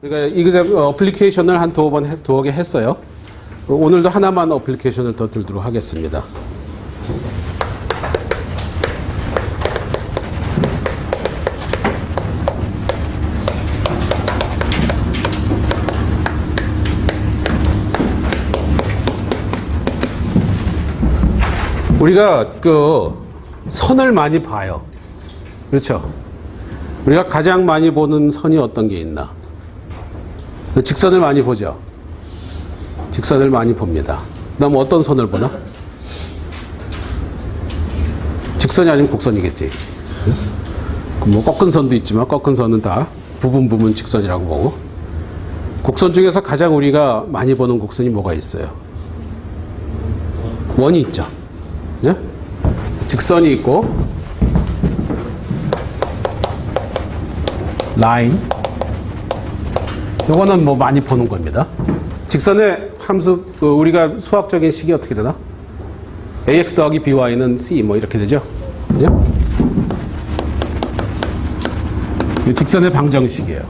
그러니까 이거 어플리케이션을 한 두어 개 했어요. 오늘도 하나만 어플리케이션을 더 들도록 하겠습니다. 우리가 그 선을 많이 봐요. 그렇죠? 우리가 가장 많이 보는 선이 어떤 게 있나? 직선을 많이 보죠. 직선을 많이 봅니다. 그다음 어떤 선을 보나? 직선이 아니면 곡선이겠지. 뭐 꺾은 선도 있지만 꺾은 선은 다 부분 직선이라고 보고. 곡선 중에서 가장 우리가 많이 보는 곡선이 뭐가 있어요? 원이 있죠. 그죠? 직선이 있고 라인. 요거는 뭐 많이 보는 겁니다. 직선의 함수, 우리가 수학적인 식이 어떻게 되나? ax 더하기 by는 c 뭐 이렇게 되죠. 그죠? 이 직선의 방정식이에요.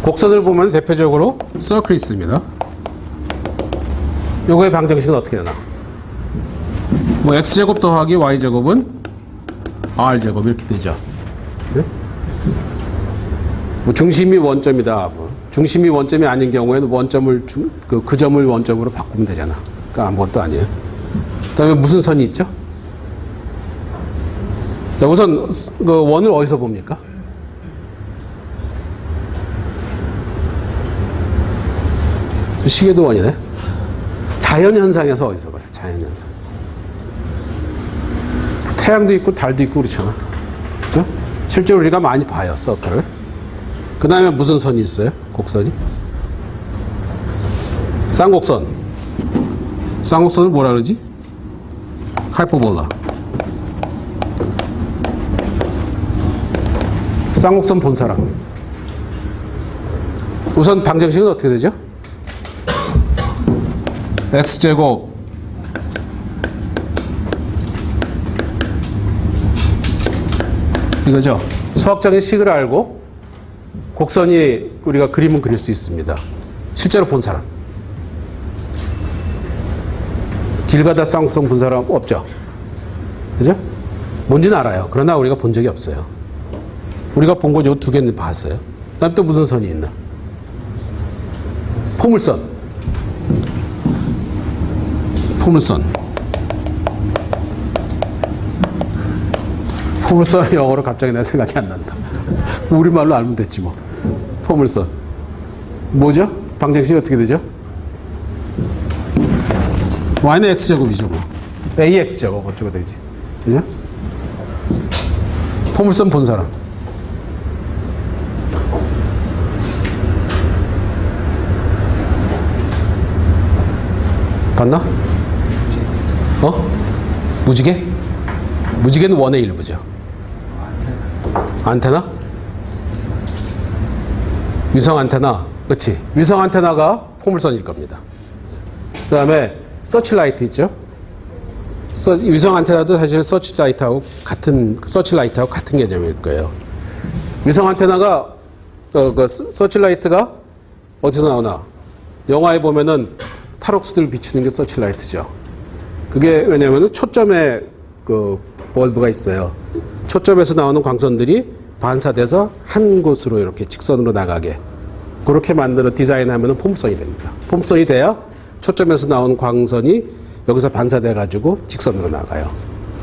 곡선을 보면 대표적으로 서클이 있습니다. 요거의 방정식은 어떻게 되나? 뭐 x제곱 더하기 y제곱은 r제곱 이렇게 되죠. 네? 뭐 중심이 원점이다. 중심이 원점이 아닌 경우에는 원점을 그 점을 원점으로 바꾸면 되잖아. 그러니까 아무것도 아니에요. 그다음에 무슨 선이 있죠? 자, 우선 그 원을 어디서 봅니까? 시계도 원이네. 자연 현상에서 어디서 봐요? 자연 현상. 태양도 있고 달도 있고 그렇잖아. 그렇죠? 실제로 우리가 많이 봐요, 서클을. 그 다음에 무슨 선이 있어요? 곡선이? 쌍곡선. 쌍곡선을 뭐라 그러지? 하이퍼볼라. 쌍곡선 본 사람. 우선 방정식은 어떻게 되죠? x제곱 이거죠. 수학적인 식을 알고 곡선이 우리가 그림은 그릴 수 있습니다. 실제로 본 사람. 길 가다 쌍곡선 본 사람 없죠? 그죠? 뭔지는 알아요. 그러나 우리가 본 적이 없어요. 우리가 본 건 요 두 개는 봤어요. 그다음 또 무슨 선이 있나? 포물선. 포물선. 포물선 영어로 갑자기 내 생각이 안 난다. 우리말로 알면 됐지 뭐. 포물선. 뭐죠? 방정식이 어떻게 되죠? y는 x제곱이죠 뭐. ax제곱 어쩌고 되지. 그죠? 포물선 본 사람. 봤나? 무지개? 무지개는 원의 일부죠. 안테나? 위성 안테나. 그렇지. 위성 안테나가 포물선일 겁니다. 그 다음에 서치라이트 있죠. 위성 안테나도 사실 서치라이트하고 같은 개념일 거예요. 위성 안테나가 그 서치라이트가 어디서 나오나? 영화에 보면은 탈옥수들 비추는 게 서치라이트죠. 그게 왜냐면은 초점에 그 벌브가 있어요. 초점에서 나오는 광선들이 반사돼서 한 곳으로 이렇게 직선으로 나가게 그렇게 만들어 디자인하면 포물선이 됩니다. 포물선이 돼야 초점에서 나온 광선이 여기서 반사돼 가지고 직선으로 나가요.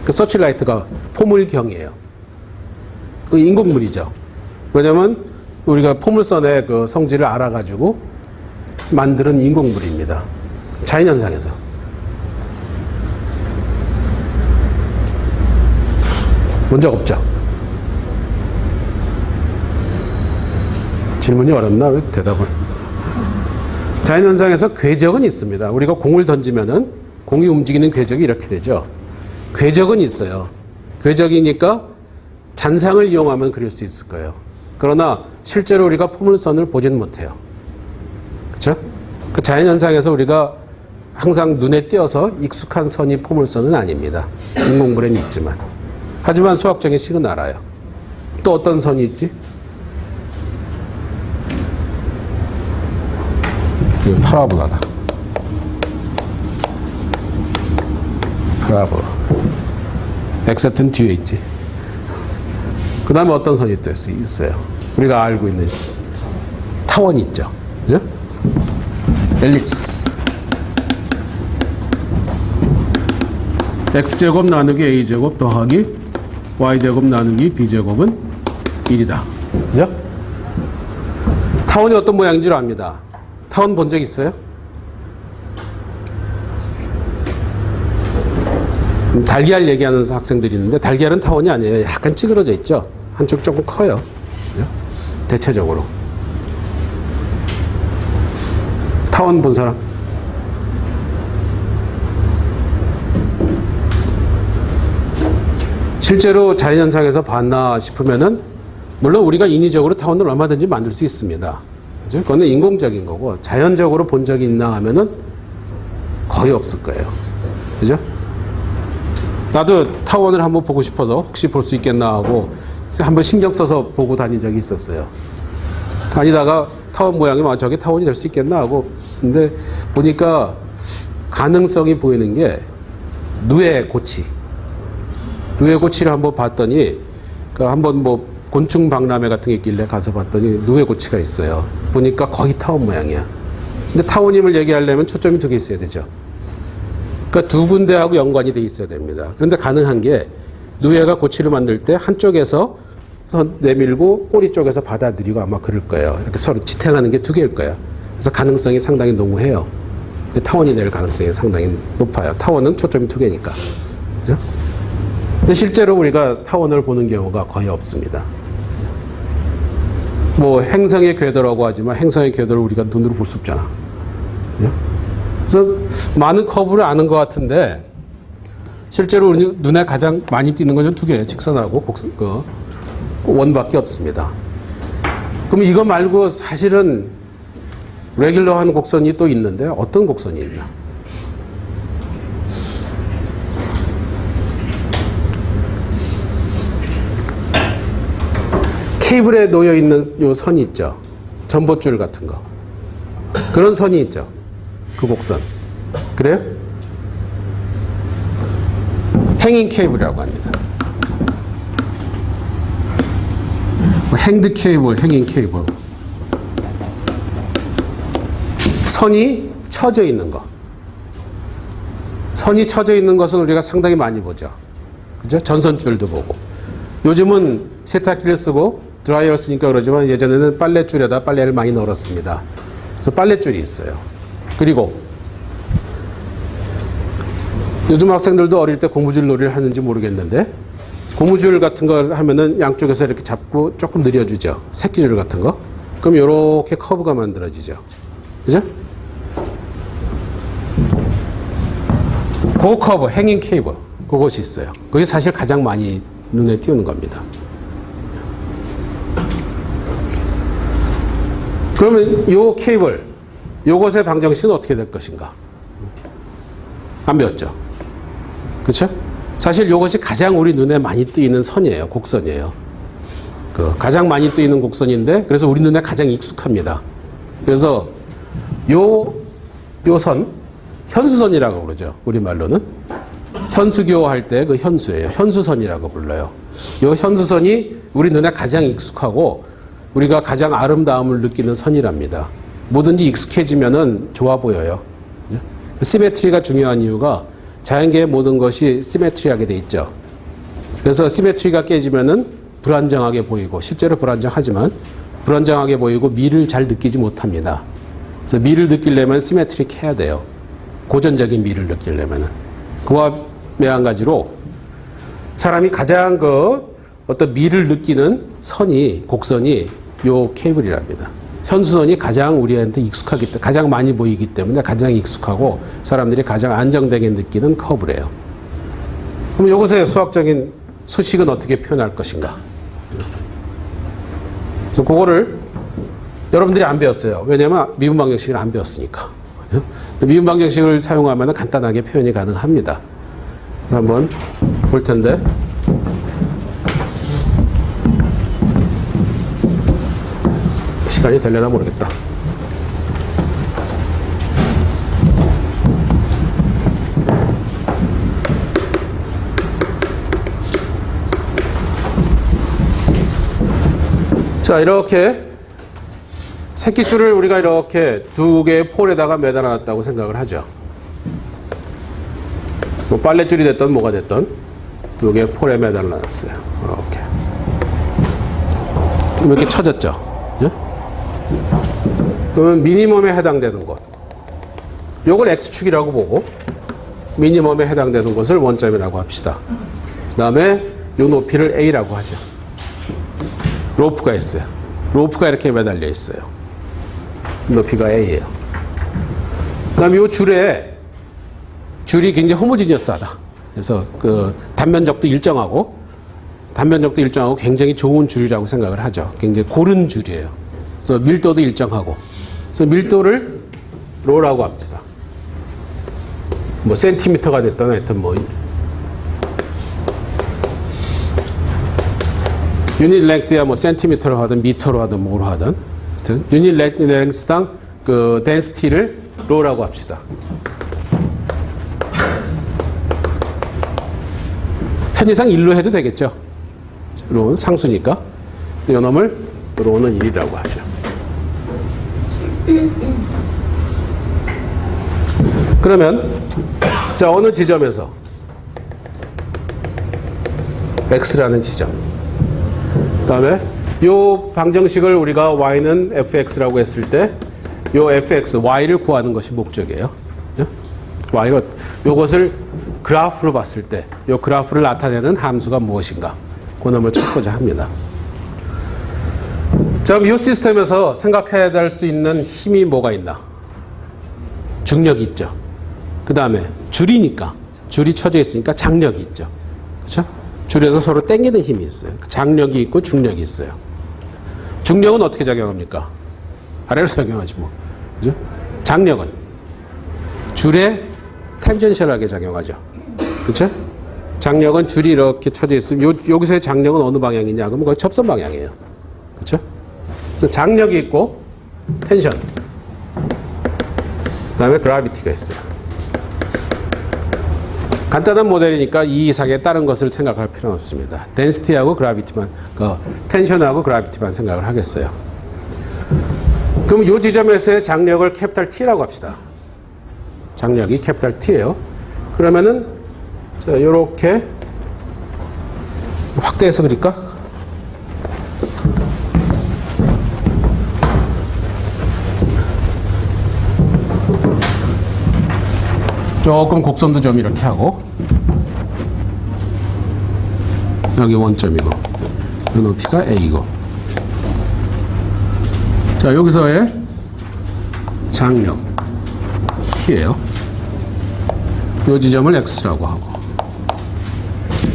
그 서치라이트가 포물경이에요. 그 인공물이죠. 왜냐면 우리가 포물선의 그 성질을 알아가지고 만드는 인공물입니다. 자연현상에서. 문제가 없죠. 질문이 어렵나? 왜 대답을. 자연현상에서 궤적은 있습니다. 우리가 공을 던지면은 공이 움직이는 궤적이 이렇게 되죠. 궤적은 있어요. 궤적이니까 잔상을 이용하면 그릴 수 있을 거예요. 그러나 실제로 우리가 포물선을 보지는 못해요. 그렇죠? 그 자연현상에서 우리가 항상 눈에 띄어서 익숙한 선이 포물선은 아닙니다. 인공물에는 있지만. 하지만 수학적인 식은 알아요. 또 어떤 선이 있지? 이건 파라볼라다. 파라볼라. x는 뒤에 있지. 그 다음에 어떤 선이 또 있어요? 우리가 알고 있는 타원이 있죠. 그죠? 엘립스. x제곱 나누기 a제곱 더하기 y제곱 나누기 b제곱은 1이다. 그죠? 타원이 어떤 모양인 줄 압니다. 타원 본 적 있어요? 달걀 얘기하는 학생들이 있는데 달걀은 타원이 아니에요. 약간 찌그러져 있죠. 한쪽 조금 커요. 대체적으로. 타원 본 사람? 실제로 자연현상에서 봤나 싶으면은 물론 우리가 인위적으로 타원을 얼마든지 만들 수 있습니다. 그죠? 그거는 인공적인 거고 자연적으로 본 적이 있나 하면은 거의 없을 거예요. 그죠? 나도 타원을 한번 보고 싶어서 혹시 볼 수 있겠나 하고 한번 신경 써서 보고 다닌 적이 있었어요. 다니다가 타원 모양이 저게 타원이 될 수 있겠나 하고 근데 보니까 가능성이 보이는 게 누에고치. 누에고치를 한번 봤더니 한번 뭐 곤충 박람회 같은 게 있길래 가서 봤더니 누에고치가 있어요. 보니까 거의 타원 모양이야. 근데 타원임을 얘기하려면 초점이 두 개 있어야 되죠. 그러니까 두 군데하고 연관이 돼 있어야 됩니다. 그런데 가능한 게 누에가 고치를 만들 때 한쪽에서 내밀고 꼬리 쪽에서 받아들이고 아마 그럴 거예요. 이렇게 서로 지탱하는 게 두 개일 거예요. 그래서 가능성이 상당히 농후해요. 타원이 될 가능성이 상당히 높아요. 타원은 초점이 두 개니까. 그죠? 근데 실제로 우리가 타원을 보는 경우가 거의 없습니다. 뭐 행성의 궤도라고 하지만 행성의 궤도를 우리가 눈으로 볼 수 없잖아. 그죠? 그래서 많은 커브를 아는 것 같은데 실제로 우리 눈에 가장 많이 띄는 건 두 개예요. 직선하고 원밖에 없습니다. 그럼 이거 말고 사실은 레귤러한 곡선이 또 있는데 어떤 곡선이 있나? 케이블에 놓여 있는 요 선이 있죠. 전봇줄 같은 거. 그런 선이 있죠. 그 곡선. 그래요? 행잉 케이블이라고 합니다. 행드 케이블, 행잉 케이블. 선이 쳐져 있는 거. 선이 쳐져 있는 것은 우리가 상당히 많이 보죠. 그죠? 전선줄도 보고. 요즘은 세탁기를 쓰고 드라이어를 쓰니까 그러지만 예전에는 빨랫줄에다 빨래를 많이 널었습니다. 그래서 빨랫줄이 있어요. 그리고 요즘 학생들도 어릴 때 고무줄 놀이를 하는지 모르겠는데 고무줄 같은 걸 하면은 양쪽에서 이렇게 잡고 조금 늘려주죠. 새끼줄 같은 거. 그럼 이렇게 커브가 만들어지죠. 그죠? 그 커브, 행잉 케이블. 그것이 있어요. 그게 사실 가장 많이 눈에 띄우는 겁니다. 그러면 요 케이블, 요것의 방정식은 어떻게 될 것인가? 안 배웠죠? 그렇죠? 사실 요것이 가장 우리 눈에 많이 띄는 선이에요. 곡선이에요. 가장 많이 띄는 곡선인데 그래서 우리 눈에 가장 익숙합니다. 그래서 요 선, 현수선이라고 그러죠. 우리말로는. 현수교 할 때 그 현수예요. 현수선이라고 불러요. 요 현수선이 우리 눈에 가장 익숙하고 우리가 가장 아름다움을 느끼는 선이랍니다. 뭐든지 익숙해지면은 좋아 보여요. 시메트리가 중요한 이유가 자연계의 모든 것이 시메트리하게 돼 있죠. 그래서 시메트리가 깨지면은 불안정하게 보이고 실제로 불안정하지만 불안정하게 보이고 미를 잘 느끼지 못합니다. 그래서 미를 느끼려면 시메트릭 해야 돼요. 고전적인 미를 느끼려면은. 그와 매한가지로 사람이 가장 어떤 미를 느끼는 선이 곡선이 요 케이블이랍니다. 현수선이 가장 우리한테 익숙하기 때문에 가장 많이 보이기 때문에 가장 익숙하고 사람들이 가장 안정되게 느끼는 커브래요. 그럼 이것의 수학적인 수식은 어떻게 표현할 것인가? 그래서 그거를 여러분들이 안 배웠어요. 왜냐하면 미분 방정식을 안 배웠으니까. 미분 방정식을 사용하면 간단하게 표현이 가능합니다. 그래서 한번 볼 텐데. 시간이 되려나 모르겠다. 자, 이렇게 새끼줄을 우리가 이렇게 두 개의 폴에다가 매달아 놨다고 생각을 하죠. 뭐 빨랫줄이 됐든 뭐가 됐든 두 개의 폴에 매달아 놨어요. 이렇게. 이렇게 쳐졌죠. 예? 그러면 미니멈에 해당되는 곳. 요걸 X축이라고 보고 미니멈에 해당되는 곳을 원점이라고 합시다. 그 다음에 요 높이를 A라고 하죠. 로프가 있어요. 로프가 이렇게 매달려 있어요. 높이가 A예요. 그 다음에 요 줄이 굉장히 호모지니어스하다. 그래서 그 단면적도 일정하고 굉장히 좋은 줄이라고 생각을 하죠. 굉장히 고른 줄이에요. 그래서 밀도도 일정하고. 그래서 밀도를 로라고 합시다. 뭐 센티미터가 됐든 하여튼 뭐 유닛 랭크야 뭐 센티미터로 하든 미터로 하든 뭐로 하든 유닛 랭크당 그 덴시티를 로라고 합시다. 편의상 1로 해도 되겠죠. 로는 상수니까. 그래서 요놈을 로는 1이라고 하죠. 그러면 자, 어느 지점에서 x라는 지점. 그다음에 요 방정식을 우리가 y는 fx라고 했을 때 요 fx, y를 구하는 것이 목적이에요. y를 요것을 그래프로 봤을 때 요 그래프를 나타내는 함수가 무엇인가? 그 놈을 찾고자 합니다. 자, 그럼 이 시스템에서 생각해야 될 수 있는 힘이 뭐가 있나? 중력이 있죠. 그 다음에 줄이니까, 줄이 쳐져 있으니까 장력이 있죠. 그렇죠? 줄에서 서로 당기는 힘이 있어요. 장력이 있고 중력이 있어요. 중력은 어떻게 작용합니까? 아래로 작용하지 뭐. 그죠? 장력은 줄에 텐전셜하게 작용하죠. 그렇죠? 장력은 줄이 이렇게 쳐져 있으면 여기서의 장력은 어느 방향이냐? 그러면 거의 접선 방향이에요. 그렇죠? 그래서 장력이 있고 텐션, 그다음에 그래비티가 있어요. 간단한 모델이니까 이 이상의 다른 것을 생각할 필요는 없습니다. 덴시티하고 그래비티만, 텐션하고 그래비티만 생각을 하겠어요. 그럼 이 지점에서의 장력을 캐피탈 T라고 합시다. 장력이 캐피탈 T예요. 그러면은 자, 요렇게 확대해서 그릴까? 조금 곡선도 좀 이렇게 하고 여기 원점이고 이 높이가 A고 자 여기서의 장력 T예요. 이 지점을 X라고 하고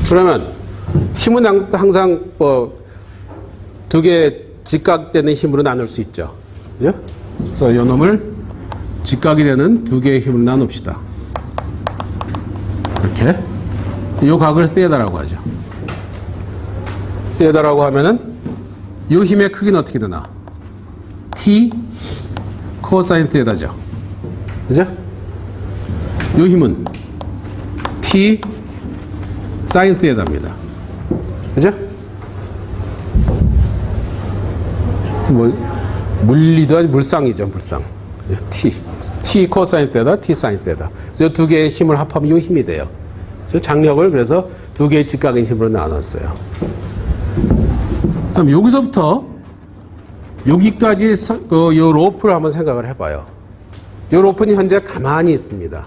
그러면 힘은 항상 뭐 두 개 직각되는 힘으로 나눌 수 있죠. 그죠? 그래서 이 놈을 직각이 되는 두 개의 힘으로 나눕시다. 이렇게 이 각을 세다라고 하죠. 세다라고 하면은 이 힘의 크기는 어떻게 되나? T 코사인 세다죠. 그죠? 이 힘은 T 사인 세다입니다. 그죠? 뭐 물리도 아니 물상이죠, 물상. T 코사인 세다, T 사인 세다. 그래서 두 개의 힘을 합하면 이 힘이 돼요. 그래서 장력을 그래서 두 개의 직각인 힘으로 나눴어요. 그럼 여기서부터 여기까지 이 로프를 한번 생각을 해봐요. 이 로프는 현재 가만히 있습니다.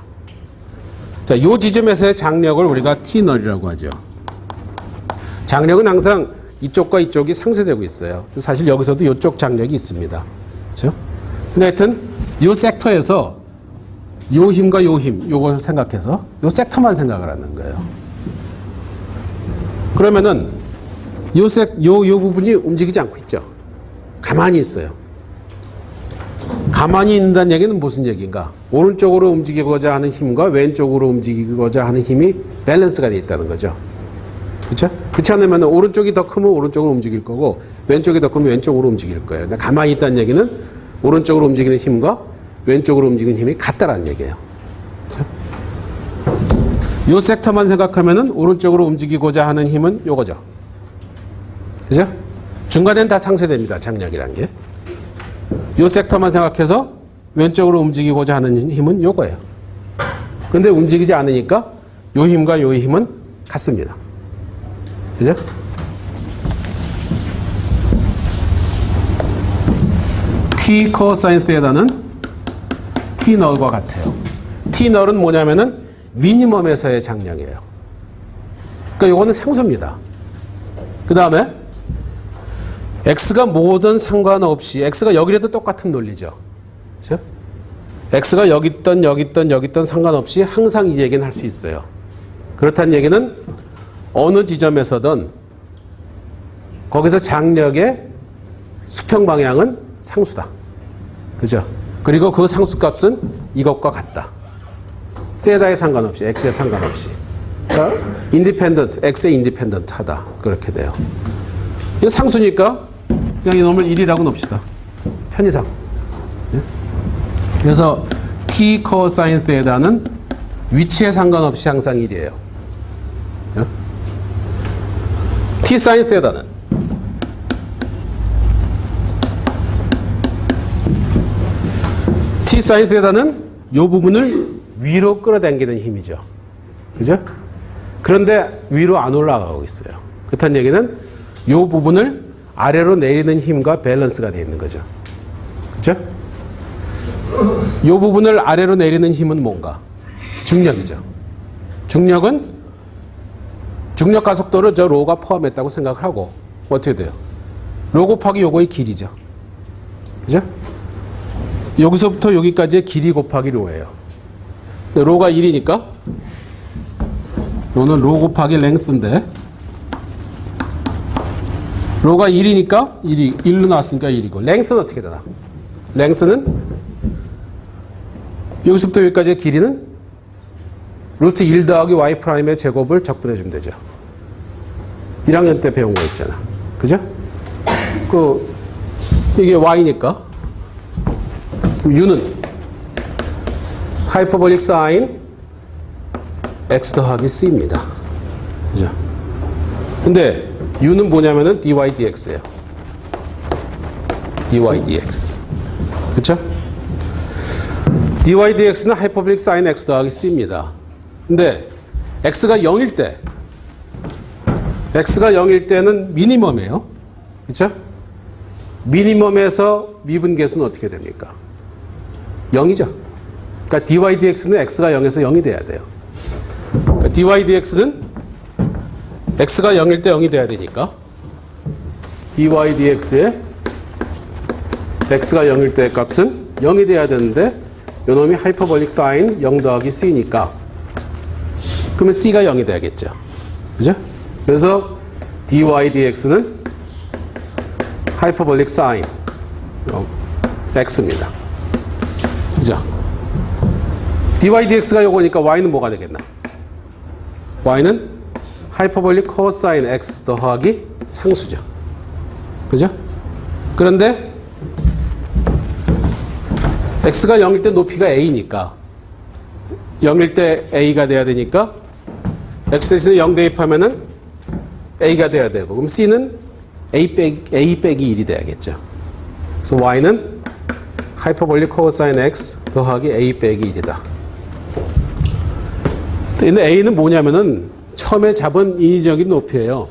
자, 이 지점에서의 장력을 우리가 T널이라고 하죠. 장력은 항상 이쪽과 이쪽이 상쇄되고 있어요. 사실 여기서도 이쪽 장력이 있습니다. 그렇죠? 근데 하여튼 이 섹터에서 이 힘과 이 힘, 요것을 생각해서 이 섹터만 생각을 하는 거예요. 그러면은 요 부분이 움직이지 않고 있죠. 가만히 있어요. 가만히 있는다는 얘기는 무슨 얘기인가? 오른쪽으로 움직이고자 하는 힘과 왼쪽으로 움직이고자 하는 힘이 밸런스가 되어 있다는 거죠. 그렇죠? 그렇지 않으면 오른쪽이 더 크면 오른쪽으로 움직일 거고 왼쪽이 더 크면 왼쪽으로 움직일 거예요. 근데 가만히 있다는 얘기는 오른쪽으로 움직이는 힘과 왼쪽으로 움직이는 힘이 같다라는 얘기예요. 그렇죠? 이 섹터만 생각하면은 오른쪽으로 움직이고자 하는 힘은 요거죠. 그죠? 중간엔 다 상쇄됩니다. 장력이란 게. 요 섹터만 생각해서 왼쪽으로 움직이고자 하는 힘은 요거예요. 근데 움직이지 않으니까 요 힘과 요 힘은 같습니다. 그죠? T 코사인 세다는 T 널과 같아요. T 널은 뭐냐면은 미니멈에서의 장량이에요. 그러니까 요거는 상수입니다. 그 다음에 X가 뭐든 상관없이 X가 여기라도 똑같은 논리죠. 그렇죠? X가 여기 있던 상관없이 항상 이 얘기는 할 수 있어요. 그렇다는 얘기는 어느 지점에서든 거기서 장력의 수평 방향은 상수다. 그죠? 그리고 그 상수값은 이것과 같다. 세다에 상관없이, X에 상관없이. 그러니까 인디펜던트, X에 인디펜던트 하다. 그렇게 돼요. 이거 상수니까 그냥 이놈을 1이라고 놓읍시다. 편의상. 그래서 T 코사인 세다는 위치에 상관없이 항상 1이에요. T 사인 세다는 T 사인 세다는 이 부분을 위로 끌어당기는 힘이죠. 그죠? 그런데 위로 안 올라가고 있어요. 그렇다는 얘기는 이 부분을 아래로 내리는 힘과 밸런스가 되어 있는 거죠. 그죠? 이 부분을 아래로 내리는 힘은 뭔가? 중력이죠. 중력은 중력 가속도를 저 로가 포함했다고 생각을 하고 어떻게 돼요? 로 곱하기 요거의 길이죠. 그죠? 여기서부터 여기까지의 길이 곱하기 로예요. 로가 1이니까 요는 로 곱하기 랭스인데 로가 1이니까 1로 나왔으니까 1이고 랭스는 어떻게 되나? 랭스는 여기서부터 여기까지의 길이는 루트 1 더하기 y 프라임의 제곱을 적분해 주면 되죠. 1학년 때 배운 거 있잖아. 그죠? 이게 y니까 u는 하이퍼볼릭 사인 x 더하기 c입니다. 그죠? 근데 u는 뭐냐면은 dy dx예요. dy dx. 그쵸? dy dx는 하이퍼볼릭 사인 x 더하기 c입니다. 근데 x가 0일 때는 미니멈이에요. 그쵸? 미니멈에서 미분계수는 어떻게 됩니까? 0이죠. 그러니까 dy dx는 x가 0에서 0이 돼야 돼요. 그러니까 dy dx는 x가 0일 때 0이 돼야 되니까 dy dx의 x가 0일 때 값은 0이 돼야 되는데 요놈이 하이퍼볼릭 사인 0 더하기 c니까 그러면 c가 0이 돼야겠죠. 그죠? 그래서 dy dx는 하이퍼볼릭 사인 x입니다. 그죠? dy dx가 요거니까 y는 뭐가 되겠나? y는 하이퍼볼릭 코사인 x 더하기 상수죠. 그죠? 그런데 x가 0일 때 높이가 a니까 0일 때 a가 돼야 되니까 x 대신에 0 대입하면은 a가 돼야 되고 그럼 c는 a 빼기 1이 돼야겠죠. 그래서 y는 하이퍼볼릭 코사인 x 더하기 a 빼기 1이다. 근데 a는 뭐냐면은 처음에 잡은 인위적인 높이예요.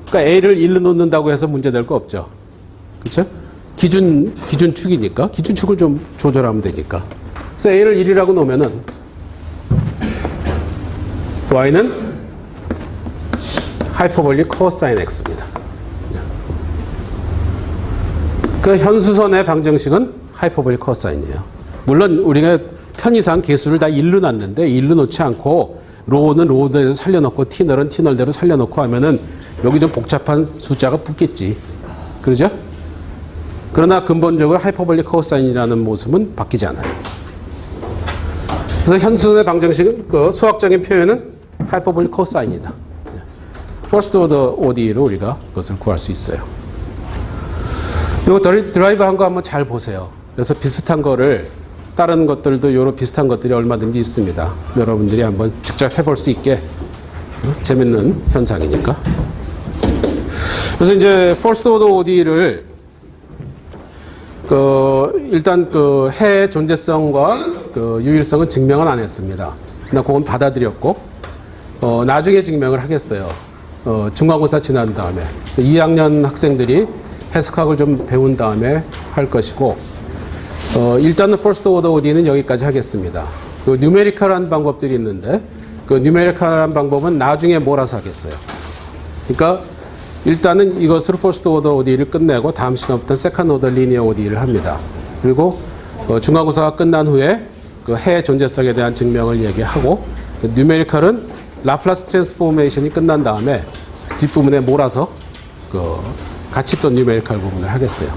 그러니까 a를 1로 놓는다고 해서 문제 될 거 없죠. 그렇죠? 기준축이니까 기준축을 좀 조절하면 되니까. 그래서 a를 1이라고 놓으면은 y는 하이퍼볼릭 코사인 x입니다. 그 현수선의 방정식은 하이퍼볼릭 코사인이에요. 물론 우리가 편의상 개수를 다 1로 놨는데 1로 놓지 않고 로는 로대로 살려놓고 t널은 t널대로 살려놓고 하면은 여기 좀 복잡한 숫자가 붙겠지. 그러죠? 그러나 근본적으로 하이퍼볼릭 코사인이라는 모습은 바뀌지 않아요. 그래서 현수선의 방정식은 그 수학적인 표현은 하이퍼볼릭 코사인이다. 퍼스트 오더 ODE로 우리가 그것을 구할 수 있어요. 이거 드라이브 한 거 한번 잘 보세요. 그래서 비슷한 거를 다른 것들도 요런 비슷한 것들이 얼마든지 있습니다. 여러분들이 한번 직접 해볼 수 있게 재밌는 현상이니까. 그래서 이제 first order ODE를 일단 해의 존재성과 유일성은 증명은 안 했습니다. 나 그건 받아들였고, 나중에 증명을 하겠어요. 중간고사 지난 다음에 2학년 학생들이 해석학을 좀 배운 다음에 할 것이고, 일단은 first order ODE는 여기까지 하겠습니다. 뉴메리컬한 방법들이 있는데, 뉴메리컬한 방법은 나중에 몰아서 하겠어요. 그러니까 일단은 이것으로 first order ODE를 끝내고 다음 시간부터 second order linear ODE를 합니다. 그리고 중간고사가 끝난 후에 해 존재성에 대한 증명을 얘기하고, 뉴메리컬은 라플라스 트랜스포메이션이 끝난 다음에 뒷부분에 몰아서 같이 또 뉴메리컬 부분을 하겠어요.